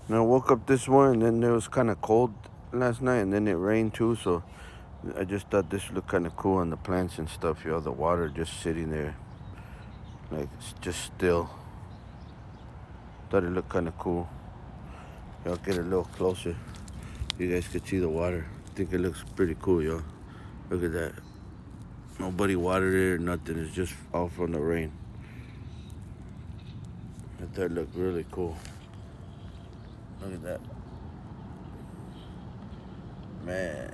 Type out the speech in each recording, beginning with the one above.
And I woke up this morning, and then it was kind of cold last night, and then it rained too. So I just thought this looked kind of cool on the plants and stuff. The water just sitting there, like it's just still. Thought it looked kind of cool. Y'all get a little closer. You guys could see the water. I think it looks pretty cool, y'all. Look at that. Nobody watered it or nothing. It's just all from the rain. I thought it looked really cool. Look at that. Man.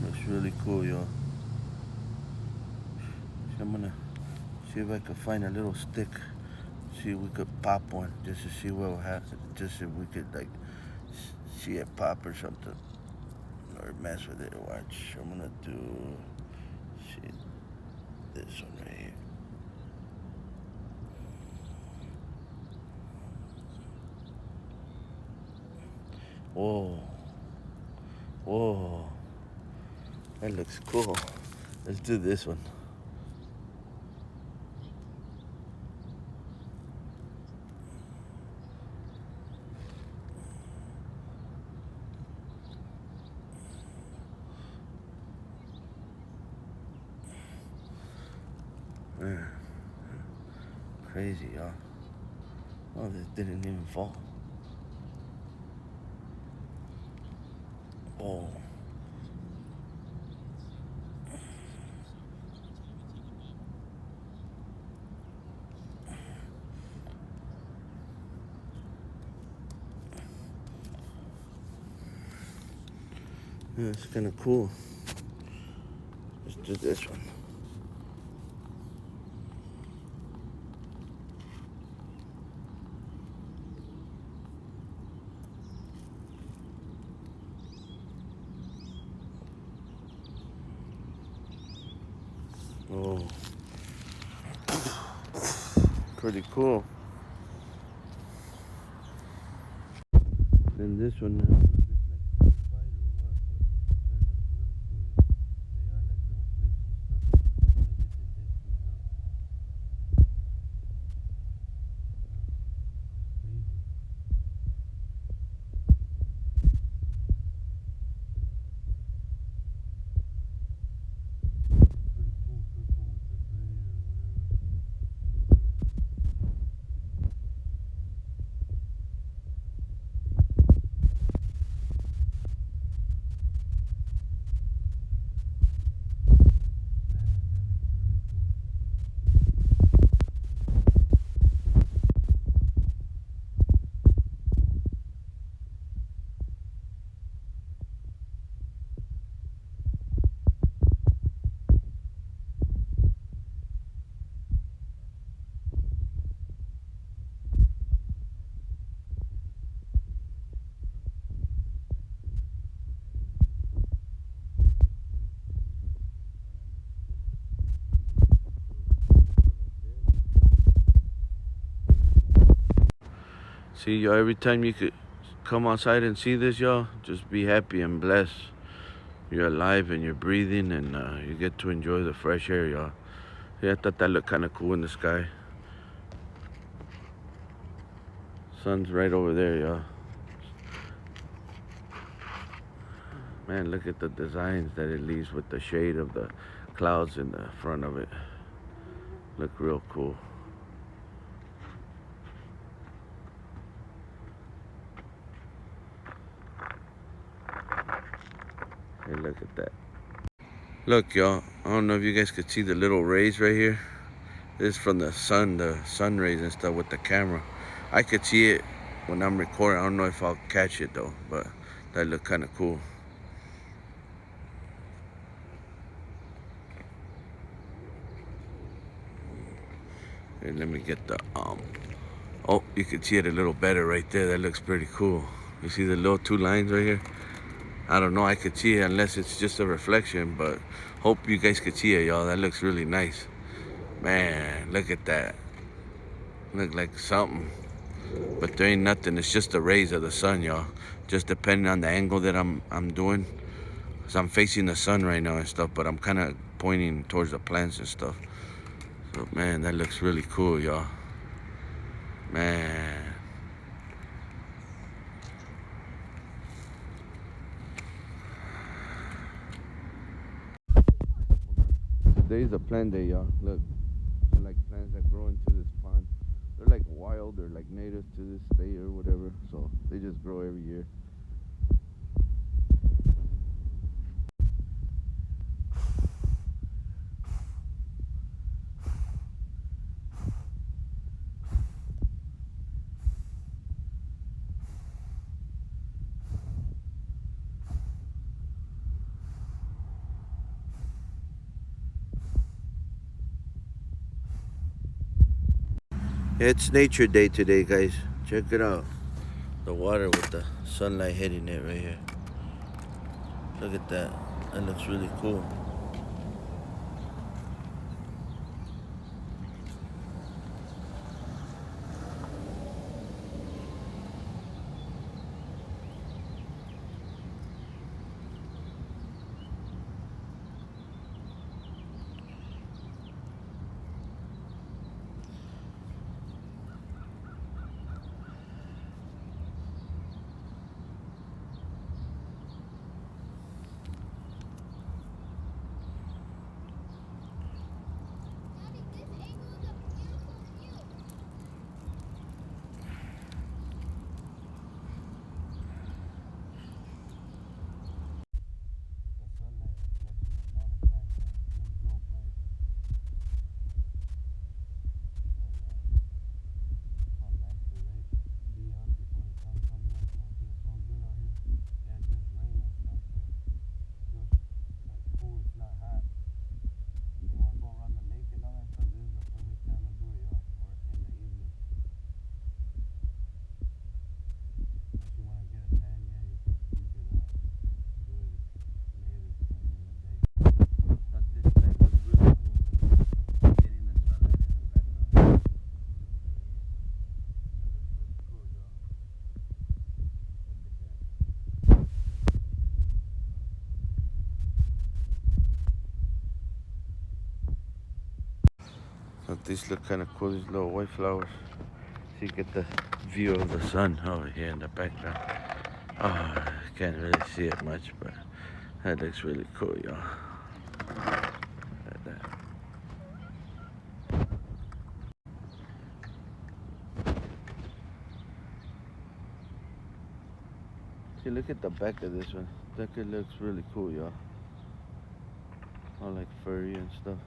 Looks really cool, y'all. So I'm gonna see if I can find a little stick. See if we could pop one just to see what will happen. Just if we could like see it pop or something. Or mess with it. Watch. I'm gonna do see this one right here. Whoa. Whoa. That looks cool. Let's do this one. Man, crazy, y'all. Oh, this didn't even fall. Oh. Yeah, it's kind of cool. Let's do this one. Oh, pretty cool. Then this one now. See, y'all, every time you could come outside and see this, y'all, just be happy and blessed. You're alive and you're breathing and you get to enjoy the fresh air, y'all. Yeah, I thought that looked kind of cool in the sky. Sun's right over there, y'all. Man, look at the designs that it leaves with the shade of the clouds in the front of it. Look real cool. Hey, look at that. Look, y'all, I don't know if you guys could see the little rays right here. This is from the sun rays and stuff with the camera. I could see it when I'm recording. I don't know if I'll catch it though, but that looked kind of cool. Hey, let me get the oh, you can see it a little better right there. That looks pretty cool. You see the little two lines right here? I don't know, I could see it unless it's just a reflection, but hope you guys could see it, y'all. That looks really nice. Man, look at that. Look like something. But there ain't nothing. It's just the rays of the sun, y'all. Just depending on the angle that I'm doing. So I'm facing the sun right now and stuff, but I'm kind of pointing towards the plants and stuff. But man, that looks really cool, y'all. Man. Today's a plant day, y'all. Look, they're like plants that grow into this pond. They're like wild, they're like native to this state or whatever. So they just grow every year. It's nature day today, guys. Check it out. The water with the sunlight hitting it right here. Look at that. That looks really cool. These look kind of cool, these little white flowers. So you get the view of the sun over here in the background. Oh, I can't really see it much, but that looks really cool, y'all. Look at that. See, look at the back of this one. That it looks really cool, y'all. All like furry and stuff.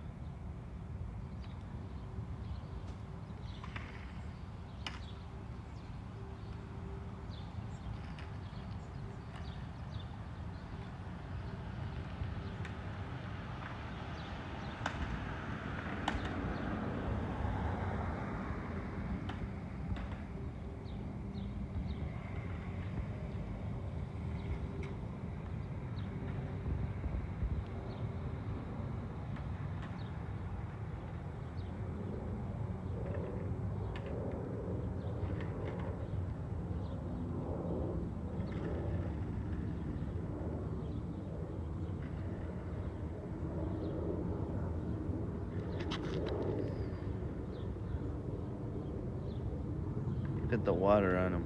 Look at the water on them.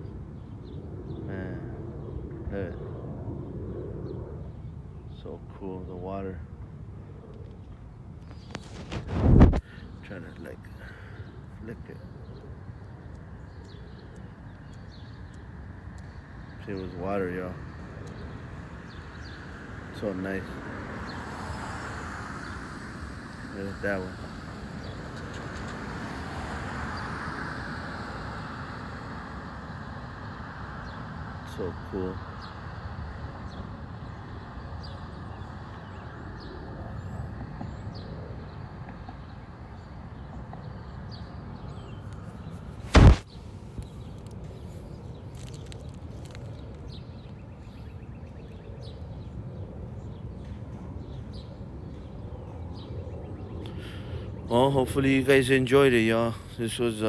Man, look. So cool, the water. Trying to like flick it. See, it was water, y'all. So nice. Look at that one. So cool. Well, hopefully you guys enjoyed it, y'all. This was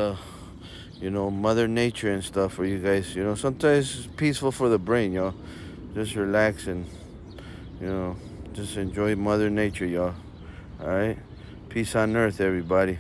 Mother Nature and stuff for you guys. Sometimes it's peaceful for the brain, y'all. Just relax and, you know, just enjoy Mother Nature, y'all. All right? Peace on earth, everybody.